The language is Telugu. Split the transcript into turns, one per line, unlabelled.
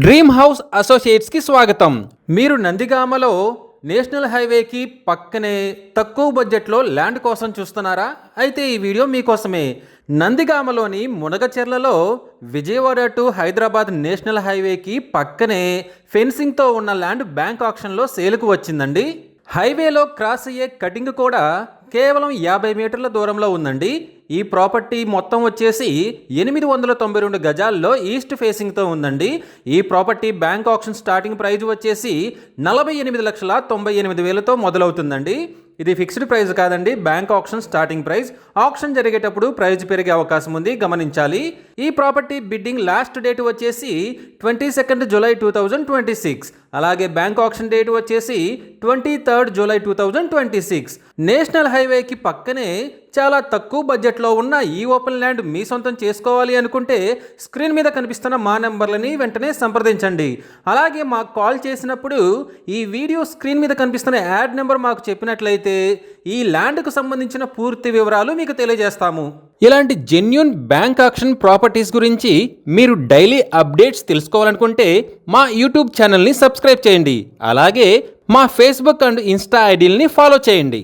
డ్రీమ్ హౌస్ అసోసియేట్స్కి స్వాగతం. మీరు నందిగామలో నేషనల్ హైవేకి పక్కనే తక్కువ బడ్జెట్లో ల్యాండ్ కోసం చూస్తున్నారా? అయితే ఈ వీడియో మీకోసమే. నందిగామలోని మునగచెర్లలో విజయవాడ టు హైదరాబాద్ నేషనల్ హైవేకి పక్కనే ఫెన్సింగ్తో ఉన్న ల్యాండ్ బ్యాంక్ ఆక్షన్లో సేల్కు వచ్చిందండి. హైవేలో క్రాస్ అయ్యే కటింగ్ కూడా కేవలం 50 మీటర్ల దూరంలో ఉందండి. ఈ ప్రాపర్టీ మొత్తం వచ్చేసి 892 గజాల్లో ఈస్ట్ ఫేసింగ్తో ఉందండి. ఈ property bank auction starting prize వచ్చేసి 48,98,000తో మొదలవుతుందండి. ఇది ఫిక్స్డ్ ప్రైస్ కాదండి, bank auction starting price. Auction జరిగేటప్పుడు ప్రైస్ పెరిగే అవకాశం ఉంది, గమనించాలి. ఈ ప్రాపర్టీ బిడ్డింగ్ లాస్ట్ డేట్ వచ్చేసి 22 జూలై 2026. అలాగే బ్యాంక్ ఆక్షన్ డేట్ వచ్చేసి 23 జూలై 2026. నేషనల్ హైవేకి పక్కనే చాలా తక్కువ బడ్జెట్లో ఉన్న ఈ ఓపెన్ ల్యాండ్ మీ సొంతం చేసుకోవాలి అనుకుంటే స్క్రీన్ మీద కనిపిస్తున్న మా నెంబర్లని వెంటనే సంప్రదించండి. అలాగే మాకు కాల్ చేసినప్పుడు ఈ వీడియో స్క్రీన్ మీద కనిపిస్తున్న యాడ్ నెంబర్ మాకు చెప్పినట్లయితే ఈ ల్యాండ్కు సంబంధించిన పూర్తి వివరాలు మీకు తెలియజేస్తాము. ఇలాంటి జెన్యూన్ బ్యాంక్ ఆక్షన్ ప్రాపర్టీస్ గురించి మీరు డైలీ అప్డేట్స్ తెలుసుకోవాలనుకుంటే మా యూట్యూబ్ ఛానల్ని సబ్స్క్రైబ్ చేయండి. అలాగే మా ఫేస్బుక్ అండ్ ఇన్స్టా ఐడీలని ఫాలో చేయండి.